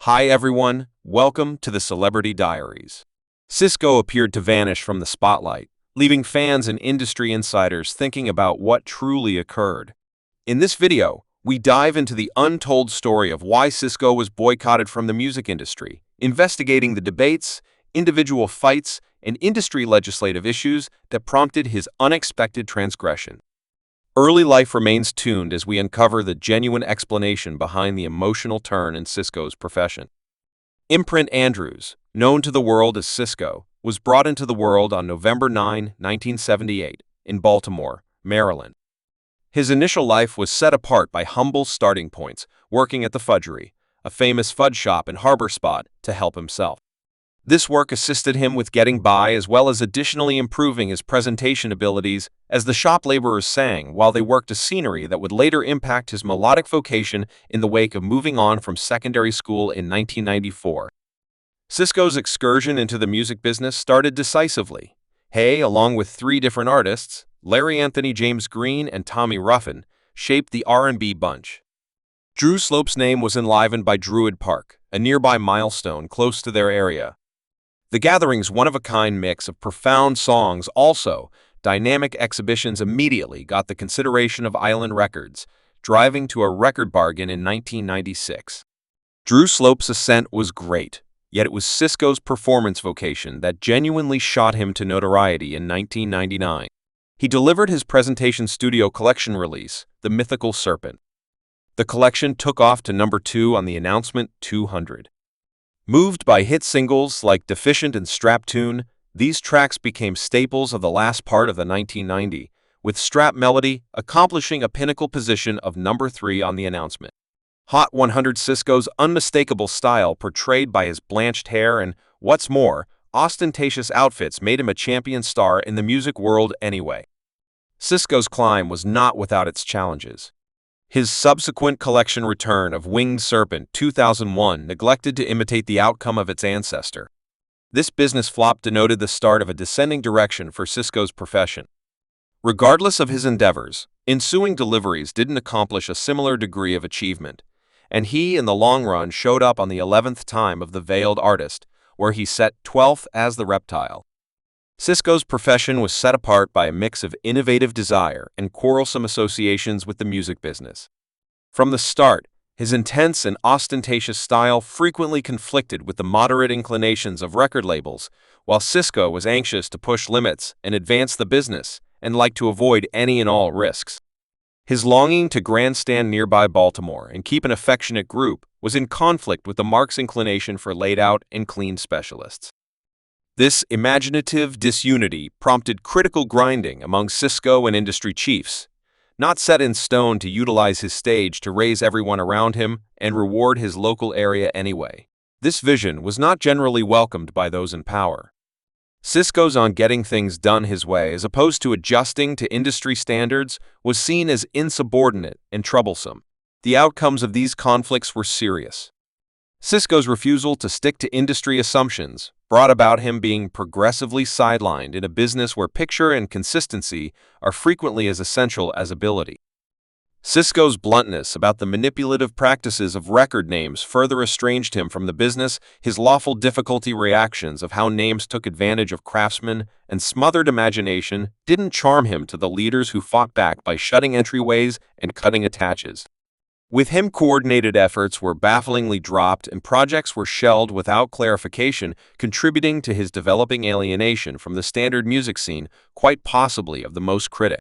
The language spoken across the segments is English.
Hi everyone, welcome to the Celebrity Diaries. Cisco appeared to vanish from the spotlight, leaving fans and industry insiders thinking about what truly occurred. In this video, we dive into the untold story of why Cisco was boycotted from the music industry, investigating the debates, individual fights, and industry legislative issues that prompted his unexpected transgression. Early life remains tuned as we uncover the genuine explanation behind the emotional turn in Cisco's profession. Imprint Andrews, known to the world as Cisco, was brought into the world on November 9, 1978, in Baltimore, Maryland. His initial life was set apart by humble starting points, working at the Fudgery, a famous fudge shop in Harbor Spot, to help himself. This work assisted him with getting by as well as additionally improving his presentation abilities as the shop laborers sang while they worked a scenery that would later impact his melodic vocation in the wake of moving on from secondary school in 1994. Cisco's excursion into the music business started decisively. Hay, along with three different artists, Larry Anthony James Green and Tommy Ruffin, shaped the R&B bunch. Drew Slope's name was enlivened by Druid Park, a nearby milestone close to their area. The gathering's one-of-a-kind mix of profound songs also, dynamic exhibitions immediately got the consideration of Island Records, driving to a record bargain in 1996. Drew Slope's ascent was great, yet it was Cisco's performance vocation that genuinely shot him to notoriety in 1999. He delivered his presentation studio collection release, The Mythical Serpent. The collection took off to number 2 on the announcement 200. Moved by hit singles like Deficient and Strap Tune, these tracks became staples of the last part of the 1990, with Strap Melody accomplishing a pinnacle position of number 3 on the announcement. Hot 100 Cisco's unmistakable style portrayed by his blanched hair and, what's more, ostentatious outfits made him a champion star in the music world anyway. Cisco's climb was not without its challenges. His subsequent collection return of Winged Serpent 2001 neglected to imitate the outcome of its ancestor. This business flop denoted the start of a descending direction for Cisco's profession. Regardless of his endeavors, ensuing deliveries didn't accomplish a similar degree of achievement, and he, in the long run, showed up on the 11th time of The Veiled Artist, where he set 12th as the Reptile. Cisco's profession was set apart by a mix of innovative desire and quarrelsome associations with the music business. From the start, his intense and ostentatious style frequently conflicted with the moderate inclinations of record labels, while Cisco was anxious to push limits and advance the business and liked to avoid any and all risks. His longing to grandstand nearby Baltimore and keep an affectionate group was in conflict with the marque's inclination for laid-out and clean specialists. This imaginative disunity prompted critical grinding among Cisco and industry chiefs, not set in stone to utilize his stage to raise everyone around him and reward his local area anyway. This vision was not generally welcomed by those in power. Cisco's on getting things done his way as opposed to adjusting to industry standards was seen as insubordinate and troublesome. The outcomes of these conflicts were serious. Cisco's refusal to stick to industry assumptions brought about him being progressively sidelined in a business where picture and consistency are frequently as essential as ability. Cisco's bluntness about the manipulative practices of record names further estranged him from the business. His lawful difficulty reactions of how names took advantage of craftsmen and smothered imagination didn't charm him to the leaders who fought back by shutting entryways and cutting attaches. With him, coordinated efforts were bafflingly dropped and projects were shelved without clarification, contributing to his developing alienation from the standard music scene, quite possibly of the most critic.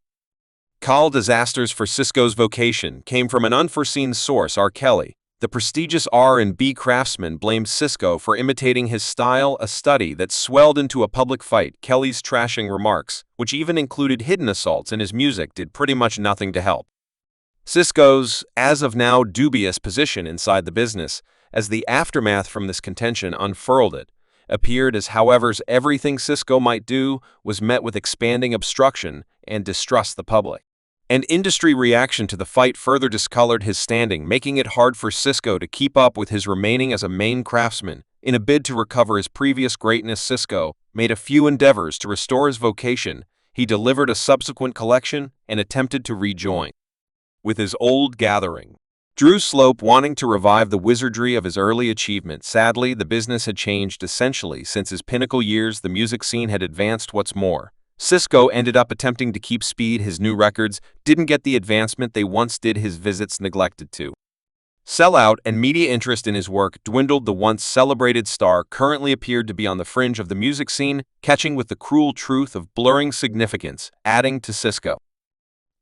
Call disasters for Cisco's vocation came from an unforeseen source. R. Kelly, the prestigious R&B craftsman, blamed Cisco for imitating his style, a study that swelled into a public fight. Kelly's trashing remarks, which even included hidden assaults in his music, did pretty much nothing to help Cisco's, as of now, dubious position inside the business, as the aftermath from this contention unfurled it, appeared as however everything Cisco might do was met with expanding obstruction and distrust the public. And industry reaction to the fight further discolored his standing, making it hard for Cisco to keep up with his remaining as a main craftsman. In a bid to recover his previous greatness, Cisco made a few endeavors to restore his vocation. He delivered a subsequent collection and attempted to rejoin with his old gathering. Drew Slope wanting to revive the wizardry of his early achievement. Sadly, the business had changed essentially since his pinnacle years. The music scene had advanced. What's more, Cisco ended up attempting to keep speed. His new records didn't get the advancement they once did. His visits neglected to sell out, and media interest in his work dwindled. The once celebrated star currently appeared to be on the fringe of the music scene, catching with the cruel truth of blurring significance, adding to Cisco's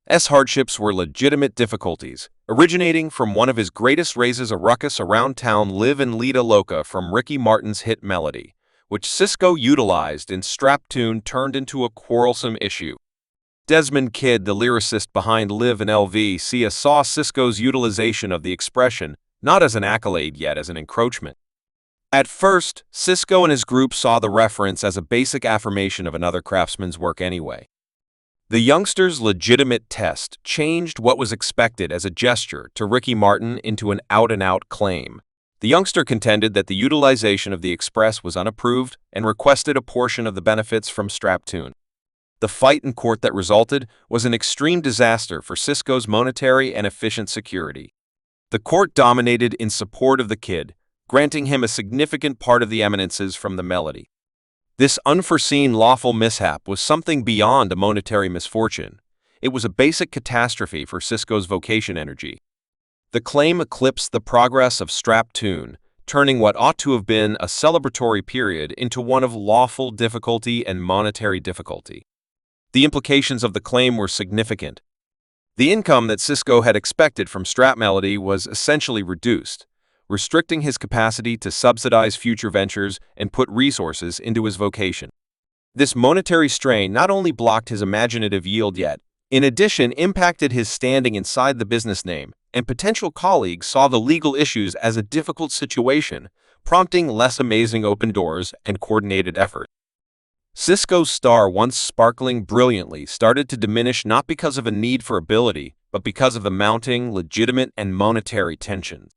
hardships were legitimate difficulties, originating from one of his greatest raises, a ruckus around town, Live and Lead a Loca from Ricky Martin's hit melody, which Cisco utilized in Strap Tune, turned into a quarrelsome issue. Desmond Kidd, the lyricist behind Live and LVC, saw Cisco's utilization of the expression not as an accolade yet as an encroachment. At first, Cisco and his group saw the reference as a basic affirmation of another craftsman's work anyway. The youngster's legitimate test changed what was expected as a gesture to Ricky Martin into an out-and-out claim. The youngster contended that the utilization of the express was unapproved and requested a portion of the benefits from Strap Tune. The fight in court that resulted was an extreme disaster for Cisco's monetary and efficient security. The court dominated in support of the kid, granting him a significant part of the eminences from the melody. This unforeseen lawful mishap was something beyond a monetary misfortune. It was a basic catastrophe for Cisco's vocation energy. The claim eclipsed the progress of Strap Tune, turning what ought to have been a celebratory period into one of lawful difficulty and monetary difficulty. The implications of the claim were significant. The income that Cisco had expected from Strap Melody was essentially reduced, restricting his capacity to subsidize future ventures and put resources into his vocation. This monetary strain not only blocked his imaginative yield yet, in addition impacted his standing inside the business name, and potential colleagues saw the legal issues as a difficult situation, prompting less amazing open doors and coordinated effort. Cisco's star, once sparkling brilliantly, started to diminish not because of a need for ability, but because of the mounting, legitimate, and monetary tensions.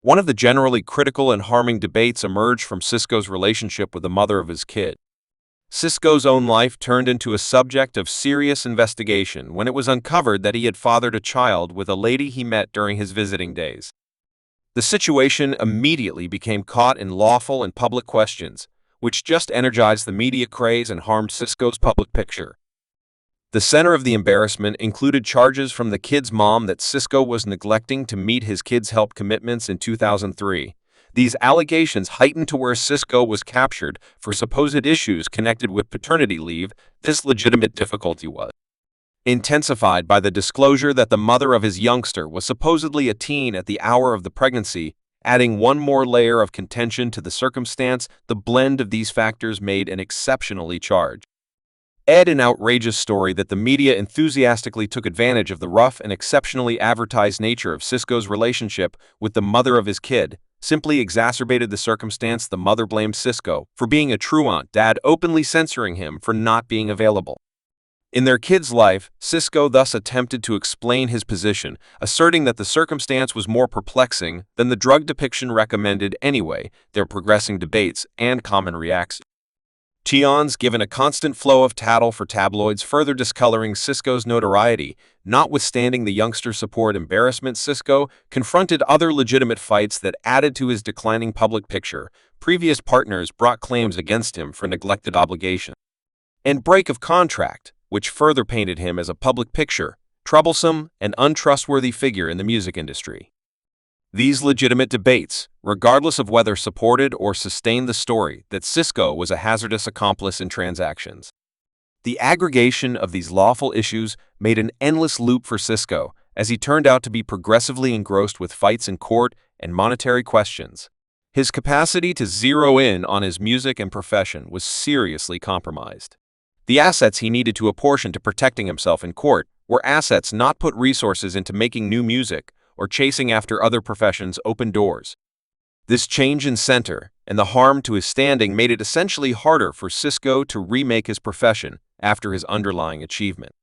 One of the generally critical and harming debates emerged from Cisco's relationship with the mother of his kid. Cisco's own life turned into a subject of serious investigation when it was uncovered that he had fathered a child with a lady he met during his visiting days. The situation immediately became caught in lawful and public questions, which just energized the media craze and harmed Cisco's public picture. The center of the embarrassment included charges from the kid's mom that Cisco was neglecting to meet his kid's health commitments in 2003. These allegations heightened to where Cisco was captured for supposed issues connected with paternity leave. This legitimate difficulty was intensified by the disclosure that the mother of his youngster was supposedly a teen at the hour of the pregnancy, adding one more layer of contention to the circumstance. The blend of these factors made an exceptionally charged an outrageous story that the media enthusiastically took advantage of the rough and exceptionally advertised nature of Cisco's relationship with the mother of his kid, simply exacerbated the circumstance. The mother blamed Cisco for being a truant, dad openly censoring him for not being available in their kid's life. Cisco thus attempted to explain his position, asserting that the circumstance was more perplexing than the drug depiction recommended anyway. Their progressing debates and common reactions given a constant flow of tattle for tabloids, further discoloring Cisco's notoriety. Notwithstanding the youngster's support embarrassment, Cisco confronted other legitimate fights that added to his declining public picture. Previous partners brought claims against him for neglected obligation and break of contract, which further painted him as a public picture, troublesome, and untrustworthy figure in the music industry. These legitimate debates, regardless of whether supported or sustained the story that Cisco was a hazardous accomplice in transactions. The aggregation of these lawful issues made an endless loop for Cisco, as he turned out to be progressively engrossed with fights in court and monetary questions. His capacity to zero in on his music and profession was seriously compromised. The assets he needed to apportion to protecting himself in court were assets not put resources into making new music or chasing after other professions' open doors. This change in center and the harm to his standing made it essentially harder for Cisco to remake his profession after his underlying achievement.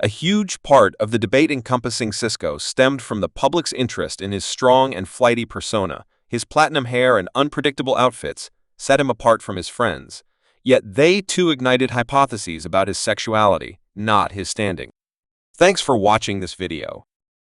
A huge part of the debate encompassing Cisco stemmed from the public's interest in his strong and flighty persona. His platinum hair and unpredictable outfits set him apart from his friends, yet they too ignited hypotheses about his sexuality, not his standing. Thanks for watching this video.